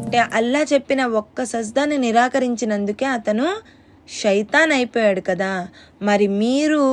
అంటే అల్లా చెప్పిన ఒక్క సజ్దాని నిరాకరించినందుకే అతను శైతాన్ అయిపోయాడు కదా. మరి మీరు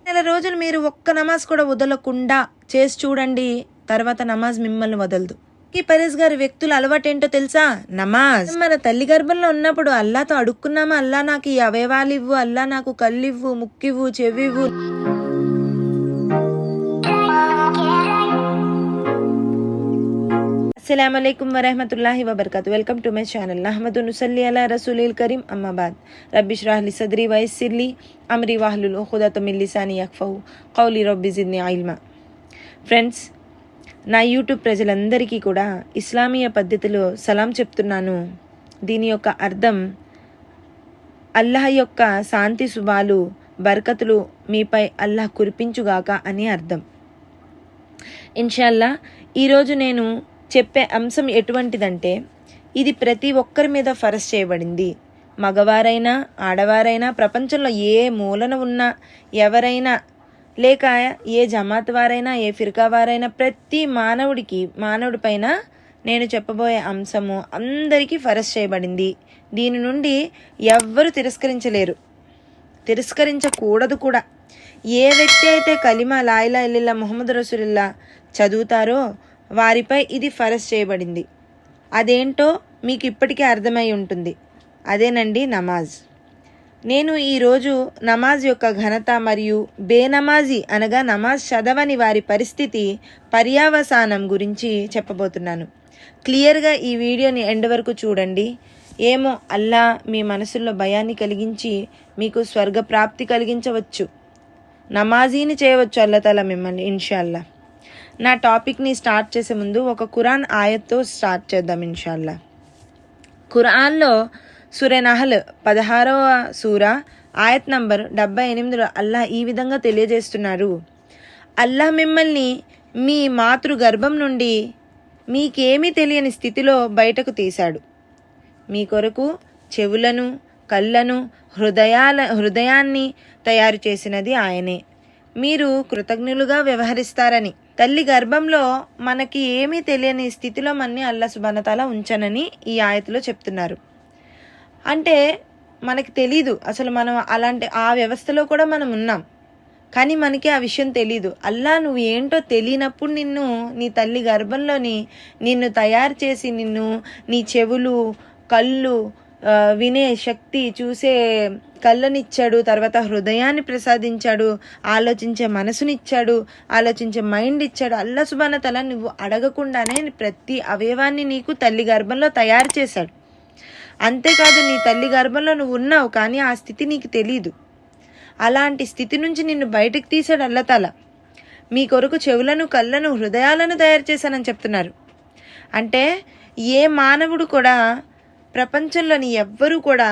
నెల రోజులు మీరు ఒక్క నమాజ్ కూడా వదలకుండా చేసి చూడండి, తర్వాత నమాజ్ మిమ్మల్ని వదలదు. ఈ పరేజ్ గారి వ్యక్తుల అలవాటేంటో తెలుసా? నమాజ్. మన తల్లి గర్భంలో ఉన్నప్పుడు అల్లాతో అడుక్కున్నామా, అల్లా నాకు ఈ అవయవాలు ఇవ్వు, అల్లా నాకు కళ్ళివ్వు, ముక్కివ్వు, చెవివ్వు. అస్సలాము అలైకుం వరహ్మతుల్లాహి వబర్కాతు. Welcome to my channel. నహ్మదు నుసల్లి అలా రసూలిల్ కరీం, అమ్మాబాద్. రబ్బి ఇష్రహ్ లీ సద్రీ వయస్సిర్ లీ అమ్రీ వహ్లుల్ ఉఖ్దతం మిన్ లిసానీ యఫ్ఖహూ కౌలీ రబ్బి జిద్నీ ఇల్మా. ఫ్రెండ్స్, నా యూట్యూబ్ ప్రజలందరికీ కూడా ఇస్లామీయ పద్ధతిలో సలాం చెప్తున్నాను. దీని యొక్క అర్థం అల్లాహ్ యొక్క శాంతి శుభాలు బర్కతులు మీపై అల్లాహ్ కురిపించుగాక అని అర్థం. ఇన్షాల్లా ఈరోజు నేను చెప్పే అంశం ఎటువంటిదంటే, ఇది ప్రతి ఒక్కరి మీద ఫరజ్ చేయబడింది. మగవారైనా ఆడవారైనా, ప్రపంచంలో ఏ మూలన ఉన్నా, ఎవరైనా లేక ఏ జమాత్ వారైనా, ఏ ఫిర్కా వారైనా, ప్రతి మానవుడి పైన నేను చెప్పబోయే అంశము అందరికీ ఫరజ్ చేయబడింది. దీని నుండి ఎవ్వరు తిరస్కరించకూడదు కూడా. ఏ వ్యక్తి అయితే కలిమా లా ఇలాహా ఇల్లల్లాహ్ ముహమ్మద్ రసూలుల్లాహ్ చదువుతారో వారిపై ఇది ఫరజ్ చేయబడింది. అదేంటో మీకు ఇప్పటికే అర్థమై ఉంటుంది. అదేనండి నమాజ్. నేను ఈరోజు నమాజ్ యొక్క ఘనత మరియు బేనమాజీ అనగా నమాజ్ చదవని వారి పరిస్థితి, పర్యావసానం గురించి చెప్పబోతున్నాను. క్లియర్గా ఈ వీడియోని ఎండ్ వరకు చూడండి. ఏమో అల్లా మీ మనసుల్లో భయాన్ని కలిగించి మీకు స్వర్గప్రాప్తి కలిగించవచ్చు. నమాజీని చేయవచ్చు అల్లాహ్ మిమ్మల్ని ఇన్షాల్లా. నా టాపిక్ని స్టార్ట్ చేసే ముందు ఒక ఖురాన్ ఆయత్తో స్టార్ట్ చేద్దాం ఇన్షాల్లా. ఖురాన్లో సూరా నహల్ 16వ సూరా ఆయత్ నంబర్ 78లో అల్లాహ్ ఈ విధంగా తెలియజేస్తున్నారు. అల్లాహ్ మిమ్మల్ని మీ మాతృ గర్భం నుండి మీకేమీ తెలియని స్థితిలో బయటకు తీశాడు. మీ కొరకు చెవులను, కళ్ళను, హృదయాన్ని తయారు చేసినది ఆయనే. మీరు కృతజ్ఞులుగా వ్యవహరిస్తారని. తల్లి గర్భంలో మనకి ఏమీ తెలియని స్థితిలో మన్ని అల్లాహ్ సుబ్హానహు వ తఆలా ఉంచనని ఈ ఆయతలో చెప్తున్నారు. అంటే మనకి తెలీదు అసలు మనం అలాంటి ఆ వ్యవస్థలో కూడా మనం ఉన్నాం, కానీ మనకి ఆ విషయం తెలీదు. అల్లాహ్ నువ్వు ఏంటో తెలియనప్పుడు నీ తల్లి గర్భంలోని నిన్ను తయారు చేసి నీ చెవులు, కళ్ళు, వినే శక్తి, చూసే కళ్ళనిచ్చాడు, తర్వాత హృదయాన్ని ప్రసాదించాడు, ఆలోచించే మనసునిచ్చాడు, ఆలోచించే మైండ్ ఇచ్చాడు. అల్లాహ్ సుబ్హానహు వ తఆలా నువ్వు అడగకుండానే ప్రతి అవయవాన్ని నీకు తల్లి గర్భంలో తయారు చేశాడు. అంతేకాదు నీ తల్లి గర్భంలో నువ్వు ఉన్నావు, కానీ ఆ స్థితి నీకు తెలీదు. అలాంటి స్థితి నుంచి నిన్ను బయటకు తీశాడు అల్లాహ్ తఆలా. మీ కొరకు చెవులను, కళ్ళను, హృదయాలను తయారు చేశానని చెప్తున్నారు. అంటే ఏ మానవుడు కూడా, ప్రపంచంలోని ఎవ్వరూ కూడా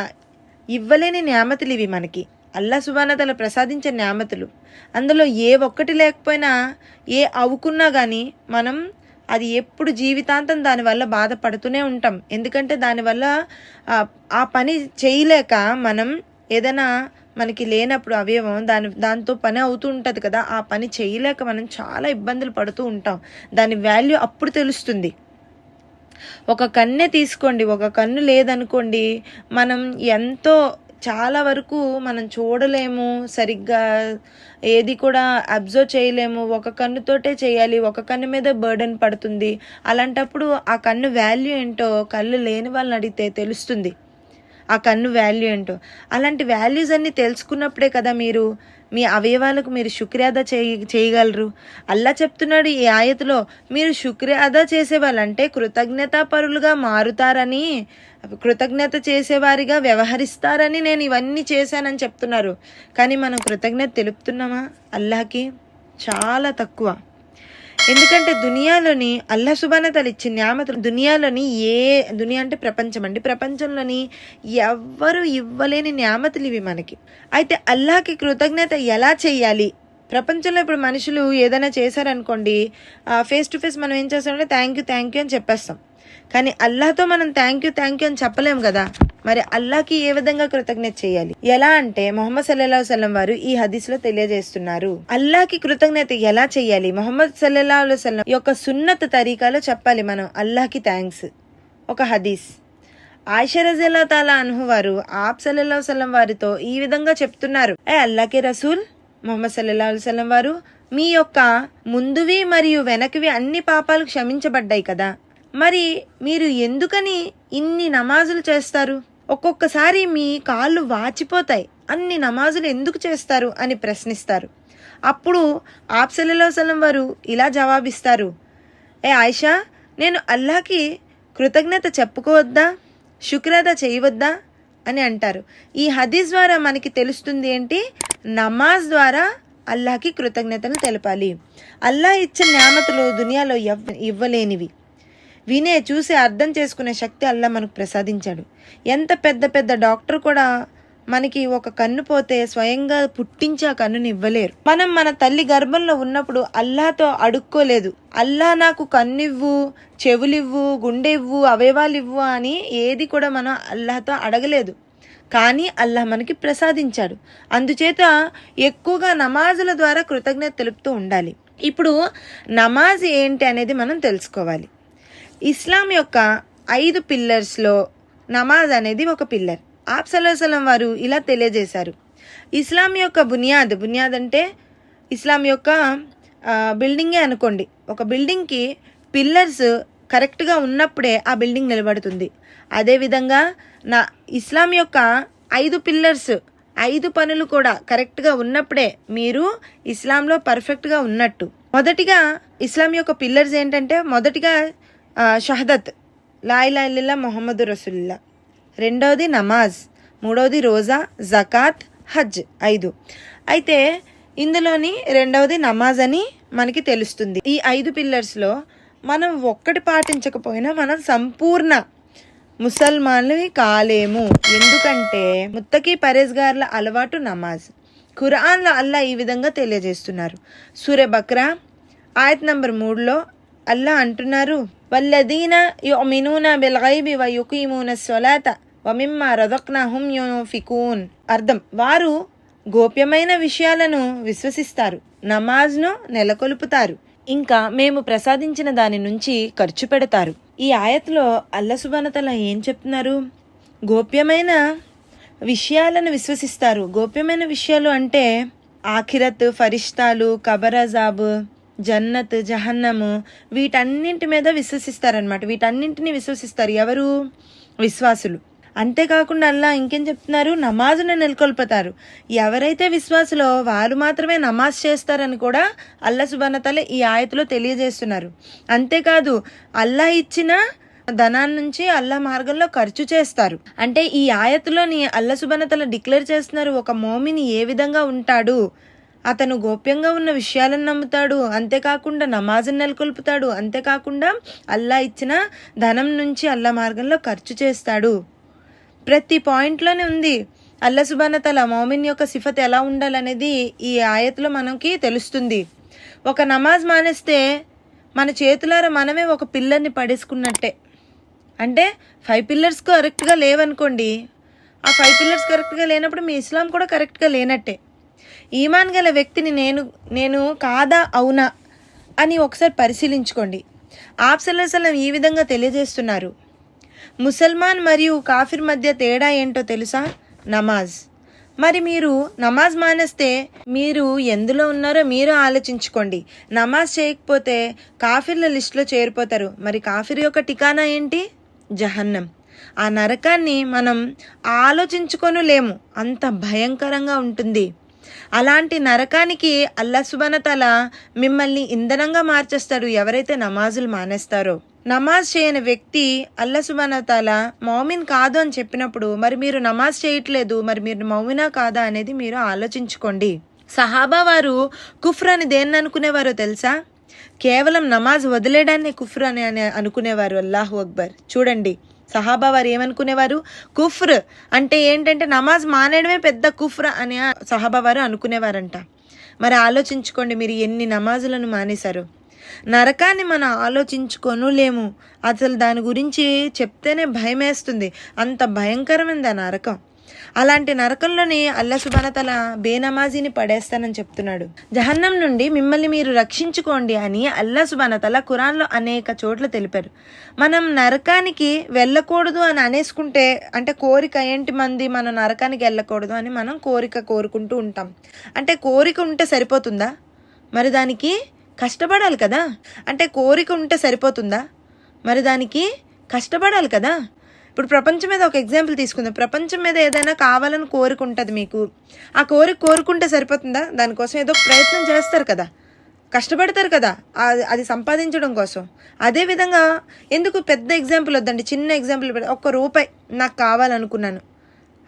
ఇవ్వలేని న్యామతులు ఇవి మనకి. అల్లాహ్ సుబ్హానహు వ తఆలా ప్రసాదించే న్యామతులు. అందులో ఏ ఒక్కటి లేకపోయినా, ఏ అవుకున్నా కానీ మనం అది ఎప్పుడు జీవితాంతం దానివల్ల బాధపడుతూనే ఉంటాం. ఎందుకంటే దానివల్ల ఆ పని చేయలేక మనం ఏదైనా మనకి లేనప్పుడు అవయవం దాంతో పని అవుతూ ఉంటుంది కదా, ఆ పని చేయలేక మనం చాలా ఇబ్బందులు పడుతూ ఉంటాం. దాని వాల్యూ అప్పుడు తెలుస్తుంది. ఒక కన్నే తీసుకోండి, ఒక కన్ను లేదనుకోండి, మనం ఎంతో చాలా వరకు మనం చూడలేము, సరిగ్గా ఏది కూడా అబ్జర్వ్ చేయలేము. ఒక కన్నుతోటే చేయాలి, ఒక కన్ను మీద బర్డెన్ పడుతుంది. అలాంటప్పుడు ఆ కన్ను వాల్యూ ఏంటో కళ్ళు లేని వాళ్ళని అడిగితే తెలుస్తుంది, ఆ కన్ను వాల్యూ ఏంటో. అలాంటి వాల్యూస్ అన్నీ తెలుసుకున్నప్పుడే కదా మీరు మీ అవయవాలకు మీరు శుక్రియాదా చేయగలరు. అల్లాహ్ చెప్తున్నాడు ఈ ఆయతలో, మీరు శుక్రియాదా చేసేవాళ్ళంటే కృతజ్ఞతాపరులుగా మారుతారని, కృతజ్ఞత చేసేవారిగా వ్యవహరిస్తారని నేను ఇవన్నీ చేశానని చెప్తున్నారు. కానీ మనం కృతజ్ఞత తెలుపుతున్నామా అల్లాహకి? చాలా తక్కువ. ఎందుకంటే దునియాలోని అల్లాహ్ సుబ్హానహు వ తఆలా ఇచ్చిన న్యామతులు, దునియా అంటే ప్రపంచం అండి, ప్రపంచంలోని ఎవ్వరు ఇవ్వలేని న్యామతులు ఇవి మనకి. అయితే అల్లాహకి కృతజ్ఞత ఎలా చెయ్యాలి? ప్రపంచంలో ఇప్పుడు మనుషులు ఏదైనా చేశారనుకోండి, ఫేస్ టు ఫేస్ మనం ఏం చేస్తామంటే థ్యాంక్ యూ అని చెప్పేస్తాం. కానీ అల్లాహ్తో మనం థ్యాంక్ యూ అని చెప్పలేము కదా. మరి అల్లాహ్కి ఏ విధంగా కృతజ్ఞత చేయాలి? ఎలా అంటే మొహమ్మద్ సల్లల్లాహు అలైహి వసల్లం వారు ఈ హదీస్లో తెలియజేస్తున్నారు. అల్లాహ్కి కృతజ్ఞత ఎలా చేయాలి? మొహమ్మద్ సల్లల్లాహు అలైహి వసల్లం యొక్క సున్నత్ తరీకాలో చెప్పాలి మనం అల్లాహ్కి థ్యాంక్స్. ఒక హదీస్. ఆయిషా రజియల్లాహు తాలా అన్హు వారు ఆప్ సల్లల్లాహు అలైహి వసల్లం వారితో ఈ విధంగా చెప్తున్నారు, ఏ అల్లాకే రసూల్ ముహమ్మద్ సల్లల్లాహు అలైహి వసల్లం వారు, మీ యొక్క ముందువి మరియు వెనకవి అన్ని పాపాలు క్షమించబడ్డాయి కదా, మరి మీరు ఎందుకని ఇన్ని నమాజులు చేస్తారు? ఒక్కొక్కసారి మీ కాళ్ళు వాచిపోతాయి, అన్ని నమాజులు ఎందుకు చేస్తారు అని ప్రశ్నిస్తారు. అప్పుడు ఆప్ సల్లల్లాహు అలైహి వసల్లం వారు ఇలా జవాబిస్తారు, ఏ ఆయిషా, నేను అల్లాహకి కృతజ్ఞత చెప్పుకోవద్దా, శుక్రదా చేయవద్దా అని అంటారు. ఈ హదీస్ ద్వారా మనకి తెలుస్తుంది ఏంటి? నమాజ్ ద్వారా అల్లాహకి కృతజ్ఞతలు తెలపాలి. అల్లాహ్ ఇచ్చిన న్యామతులు దునియాలో ఇవ్వలేనివి. వినే చూసి అర్థం చేసుకునే శక్తి అల్లాహ్ మనకు ప్రసాదించాడు. ఎంత పెద్ద పెద్ద డాక్టర్ కూడా మనకి ఒక కన్ను పోతే స్వయంగా పుట్టించి ఆ కన్నుని ఇవ్వలేరు. మనం మన తల్లి గర్భంలో ఉన్నప్పుడు అల్లాహ్తో అడుక్కోలేదు, అల్లాహ్ నాకు కన్నివ్వు, చెవులివ్వు, గుండె ఇవ్వు, అవయవాలు ఇవ్వు అని ఏది కూడా మనం అల్లాహ్తో అడగలేదు. కానీ అల్లాహ్ మనకి ప్రసాదించాడు. అందుచేత ఎక్కువగా నమాజుల ద్వారా కృతజ్ఞత తెలుపుతూ ఉండాలి. ఇప్పుడు నమాజ్ ఏంటి అనేది మనం తెలుసుకోవాలి. ఇస్లాం యొక్క 5 పిల్లర్స్లో నమాజ్ అనేది ఒక పిల్లర్. ఆప్ సల్లల్లాహు అలైహి వసల్లం వారు ఇలా తెలియజేశారు. ఇస్లాం యొక్క బునియాద్ అంటే ఇస్లాం యొక్క బిల్డింగే అనుకోండి. ఒక బిల్డింగ్కి పిల్లర్స్ కరెక్ట్గా ఉన్నప్పుడే ఆ బిల్డింగ్ నిలబడుతుంది. అదేవిధంగా ఇస్లాం యొక్క 5 పిల్లర్స్, 5 పనులు కూడా కరెక్ట్గా ఉన్నప్పుడే మీరు ఇస్లాంలో పర్ఫెక్ట్గా ఉన్నట్టు. మొదటిగా ఇస్లాం యొక్క పిల్లర్స్ ఏంటంటే, మొదటిగా షహదత్, లా ఇలాహా ఇల్లల్లాహ్ ముహమ్మదు రసూలుల్లాహ్. రెండవది నమాజ్, మూడవది రోజా, జకాత్, హజ్ 5. అయితే ఇందులోని రెండవది నమాజ్ అని మనకి తెలుస్తుంది. ఈ 5 పిల్లర్స్లో మనం ఒక్కటి పాటించకపోయినా మనం సంపూర్ణ ముసల్మాన్లు కాలేము. ఎందుకంటే ముత్తకి పరేజ్గార్ల అలవాటు నమాజ్. ఖురాన్లో అల్లాహ్ ఈ విధంగా తెలియజేస్తున్నారు. సూరే బక్రా ఆయత్ నంబర్ 3లో అల్లాహ్ అంటున్నారు, వల్లదీన యుమినూన బిల్ గైబి వ యుకీమూన స్సలాత వ మిమ్మా రజక్నాహుం యున్ఫికూన్. అర్థం, వారు గోప్యమైన విషయాలను విశ్వసిస్తారు, నమాజ్ను నెలకొల్పుతారు, ఇంకా మేము ప్రసాదించిన దాని నుంచి ఖర్చు పెడతారు. ఈ ఆయత్లో అల్లాహ్ సుబ్హానహు వ తఆలా ఏం చెప్తున్నారు? గోప్యమైన విషయాలను విశ్వసిస్తారు. గోప్యమైన విషయాలు అంటే ఆఖిరత్, ఫరిష్తాలు, కబరజాబ్, జన్నత్, జహన్నము, వీటన్నింటి మీద విశ్వసిస్తారనమాట. వీటన్నింటినీ విశ్వసిస్తారు ఎవరు? విశ్వాసులు. అంతేకాకుండా అల్లాహ్ ఇంకేం చెప్తున్నారు? నమాజును నెలకొల్పుతారు. ఎవరైతే విశ్వాసులో వారు మాత్రమే నమాజ్ చేస్తారని కూడా అల్లాహ్ సుబ్హానహు వ తఆలా ఈ ఆయతలో తెలియజేస్తున్నారు. అంతేకాదు అల్లాహ్ ఇచ్చిన ధనాన్ని నుంచి అల్లాహ్ మార్గంలో ఖర్చు చేస్తారు. అంటే ఈ ఆయతలోని అల్లాహ్ సుబ్హానహు వ తఆలా డిక్లేర్ చేస్తున్నారు, ఒక మోమిని ఏ విధంగా ఉంటాడు, అతను గోప్యంగా ఉన్న విషయాలను నమ్ముతాడు, అంతేకాకుండా నమాజును నెలకొల్పుతాడు, అంతేకాకుండా అల్లాహ్ ఇచ్చిన ధనం నుంచి అల్లాహ్ మార్గంలో ఖర్చు చేస్తాడు. ప్రతి పాయింట్లోనే ఉంది. అల్లాహ్ సుబ్హానహు వ తఆలా మోమిన్ యొక్క సిఫత్ ఎలా ఉండాలనేది ఈ ఆయతలో మనకి తెలుస్తుంది. ఒక నమాజ్ మానేస్తే మన చేతులారా మనమే ఒక పిల్లర్ని పడేసుకున్నట్టే. అంటే 5 పిల్లర్స్ కరెక్ట్గా లేవనుకోండి, ఆ 5 పిల్లర్స్ కరెక్ట్గా లేనప్పుడు మీ ఇస్లాం కూడా కరెక్ట్గా లేనట్టే. ఈమాన్ గల వ్యక్తిని నేను కాదా అవునా అని ఒకసారి పరిశీలించుకోండి. ఆప్ సల్లల్లాహు అలైహి వసల్లం ఈ విధంగా తెలియజేస్తున్నారు, ముసల్మాన్ మరియు కాఫిర్ మధ్య తేడా ఏంటో తెలుసా? నమాజ్. మరి మీరు నమాజ్ మానేస్తే మీరు ఎందులో ఉన్నారో మీరు ఆలోచించుకోండి. నమాజ్ చేయకపోతే కాఫిర్ల లిస్టులో చేరిపోతారు. మరి కాఫిర్ యొక్క ఠికానా ఏంటి? జహన్నం. ఆ నరకాన్ని మనం ఆలోచించుకోనులేము, అంత భయంకరంగా ఉంటుంది. అలాంటి నరకానికి అల్లాహ్ సుబ్హానహు వ తఆలా మిమ్మల్ని ఇంధనంగా మార్చేస్తాడు ఎవరైతే నమాజులు మానేస్తారో. నమాజ్ చేయని వ్యక్తి అల్లాహ్ సుబ్హానహు వ తఆలా మౌమిన్ కాదు అని చెప్పినప్పుడు మరి మీరు నమాజ్ చేయట్లేదు, మరి మీరు మౌమినా కాదా అనేది మీరు ఆలోచించుకోండి. సహాబా వారు కుఫ్ర్ అని దేన్ని అనుకునేవారో తెలుసా? కేవలం నమాజ్ వదిలేయడాన్ని కుఫ్ర్ అని అనుకునేవారు. అల్లాహు అక్బర్. చూడండి సహాబా వారు ఏమనుకునేవారు? కుఫ్ర్ అంటే ఏంటంటే నమాజ్ మానేయడమే పెద్ద కుఫ్ర్ అని సహాబా వారు అనుకునేవారంట. మరి ఆలోచించుకోండి మీరు ఎన్ని నమాజులను మానేశారు. నరకాన్ని మనం ఆలోచించుకోనులేము. అసలు దాని గురించి చెప్తేనే భయం వేస్తుంది, అంత భయంకరమైంది ఆ నరకం. అలాంటి నరకంలోని అల్లా సుబ్హానహు తఆలా బేనమాజీని పడేస్తానని చెప్తున్నాడు. జహన్నం నుండి మిమ్మల్ని మీరు రక్షించుకోండి అని అల్లా సుబ్హానహు తఆలా ఖురాన్లో అనేక చోట్ల తెలిపారు. మనం నరకానికి వెళ్ళకూడదు అని అనేసుకుంటే, అంటే కోరిక ఏంటి మంది, మనం నరకానికి వెళ్ళకూడదు అని మనం కోరుకుంటూ ఉంటాం. అంటే కోరిక ఉంటే సరిపోతుందా? మరి దానికి కష్టపడాలి కదా. అంటే కోరిక ఉంటే సరిపోతుందా? మరి దానికి కష్టపడాలి కదా. ఇప్పుడు ప్రపంచం మీద ఒక ఎగ్జాంపుల్ తీసుకుందాం. ప్రపంచం మీద ఏదైనా కావాలని కోరుకుంటుంది మీకు. ఆ కోరుకుంటే సరిపోతుందా? దానికోసం ఏదో ప్రయత్నం చేస్తారు కదా, కష్టపడతారు కదా అది సంపాదించడం కోసం. అదేవిధంగా ఎందుకు పెద్ద ఎగ్జాంపుల్ వద్దండి, చిన్న ఎగ్జాంపుల్. ₹1 నాకు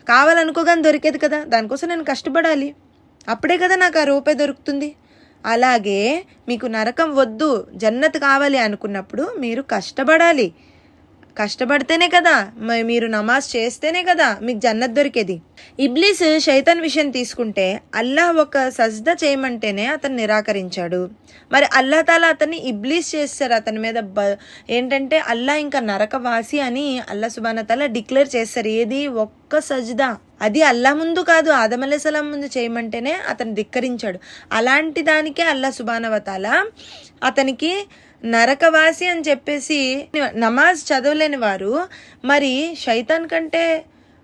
కావాలనుకోగానే దొరికేది కదా, దానికోసం నేను కష్టపడాలి. అప్పుడే కదా నాకు ఆ రూపాయి దొరుకుతుంది. అలాగే మీకు నరకం వద్దు, జన్నత్ కావాలి అనుకున్నప్పుడు మీరు కష్టపడాలి. కష్టపడితేనే కదా, మీరు నమాజ్ చేస్తేనే కదా మీకు జన్నత్ దొరికేది. ఇబ్లీస్ శైతాన్ విషయం తీసుకుంటే అల్లాహ్ ఒక సజ్దా చేయమంటేనే అతను నిరాకరించాడు. మరి అల్లాహ్ తాలా అతన్ని ఇబ్లీస్ చేస్తారు. అతని మీద ఏంటంటే అల్లాహ్ ఇంకా నరకవాసి అని అల్లాహ్ సుబ్హానహు తఆలా డిక్లేర్ చేస్తారు. ఏది? ఒక్క సజ్దా. అది అల్లాహ్ ముందు కాదు, ఆదం అలైహిస్సలాం ముందు చేయమంటేనే అతను ధిక్కరించాడు. అలాంటి దానికే అల్లాహ్ సుబ్హానహు తఆలా అతనికి నరకవాసి అని చెప్పేసి, నమాజ్ చదవలేని వారు మరి శైతాన్ కంటే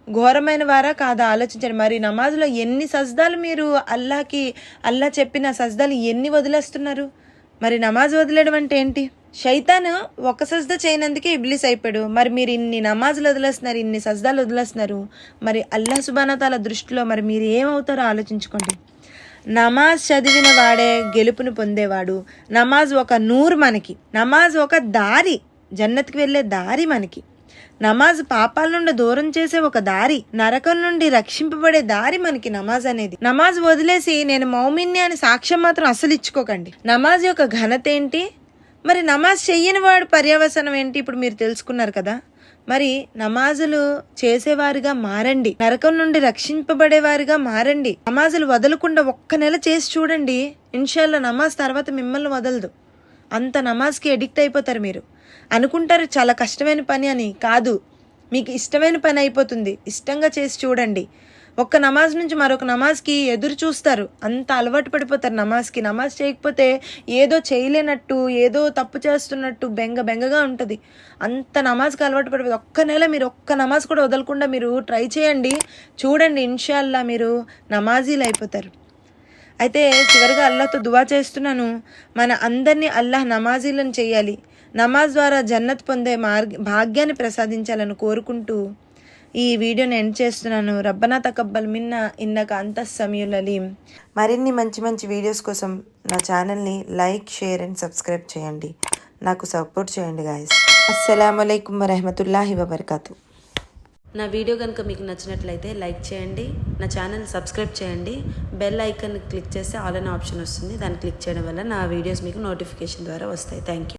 ఘోరమైన వారా కాదా? ఆలోచించండి. మరి నమాజ్లో ఎన్ని సజ్దాలు మీరు అల్లాహ్ చెప్పిన సజ్దాలు ఎన్ని వదిలేస్తున్నారు? మరి నమాజ్ వదిలేయడం అంటే ఏంటి? శైతాన్ ఒక సజ్దా చేయనందుకే ఇబ్లీస్ అయిపోయాడు. మరి మీరు ఇన్ని నమాజులు వదిలేస్తున్నారు, ఇన్ని సజ్దాలు వదిలేస్తున్నారు. మరి అల్లాహ్ సుబ్హానహు తఆలా దృష్టిలో మరి మీరు ఏమవుతారో ఆలోచించుకోండి. నమాజ్ చదివిన వాడే గెలుపును పొందేవాడు. నమాజ్ ఒక నూరు మనకి. నమాజ్ ఒక దారి, జన్నత్కి వెళ్ళే దారి మనకి. నమాజ్ పాపాల నుండి దూరం చేసే ఒక దారి, నరకం నుండి రక్షింపబడే దారి మనకి నమాజ్ అనేది. నమాజ్ వదిలేసి నేను మౌమిన్ని అని సాక్ష్యం మాత్రం అస్సలు ఇచ్చుకోకండి. నమాజ్ యొక్క ఘనత ఏంటి? మరి నమాజ్ చెయ్యని వాడు పర్యవసనం ఏంటి? ఇప్పుడు మీరు తెలుసుకున్నారు కదా. మరి నమాజులు చేసేవారిగా మారండి, నరకం నుండి రక్షింపబడేవారిగా మారండి. నమాజులు వదలకుండా 1 నెల చేసి చూడండి, ఇన్షాల్లా నమాజ్ తర్వాత మిమ్మల్ని వదలదు. అంత నమాజ్కి ఎడిక్ట్ అయిపోతారు. మీరు అనుకుంటారు చాలా కష్టమైన పని అని. కాదు, మీకు ఇష్టమైన పని అయిపోతుంది. ఇష్టంగా చేసి చూడండి. ఒక్క నమాజ్ నుంచి మరొక నమాజ్కి ఎదురు చూస్తారు. అంత అలవాటు పడిపోతారు నమాజ్కి. నమాజ్ చేయకపోతే ఏదో చేయలేనట్టు, ఏదో తప్పు చేస్తున్నట్టు బెంగగా ఉంటుంది. అంత నమాజ్కి అలవాటు పడిపోతుంది. 1 నెల మీరు ఒక్క నమాజ్ కూడా వదలకుండా మీరు ట్రై చేయండి, చూడండి, ఇన్షాల్లా మీరు నమాజీలు అయిపోతారు. అయితే చివరిగా అల్లాహ్తో దువా చేస్తున్నాను, మన అందరినీ అల్లాహ్ నమాజీలను చేయాలి, నమాజ్ ద్వారా జన్నత్ పొందే భాగ్యాన్ని ప్రసాదించాలని కోరుకుంటూ ఈ వీడియోని ఎండ్ చేస్తున్నాను. రబ్బనా తకబ్బల్ మిన్నా ఇన్నక అంతస్ సమీయుల్ అలీం. మరిన్ని మంచి వీడియోస్ కోసం నా ఛానల్ని లైక్, షేర్ అండ్ సబ్స్క్రైబ్ చేయండి. నాకు సపోర్ట్ చేయండి గాయస్. అస్సలాము అలైకుం వరహమతుల్లాహి వబర్కాతు. నా వీడియో కనుక మీకు నచ్చినట్లయితే లైక్ చేయండి, నా ఛానల్ సబ్స్క్రైబ్ చేయండి, బెల్ ఐకాన్ క్లిక్ చేస్తే ఆల్ అనే ఆప్షన్ వస్తుంది. దాన్ని క్లిక్ చేయడం వల్ల నా వీడియోస్ మీకు నోటిఫికేషన్ ద్వారా వస్తాయి. Thank you.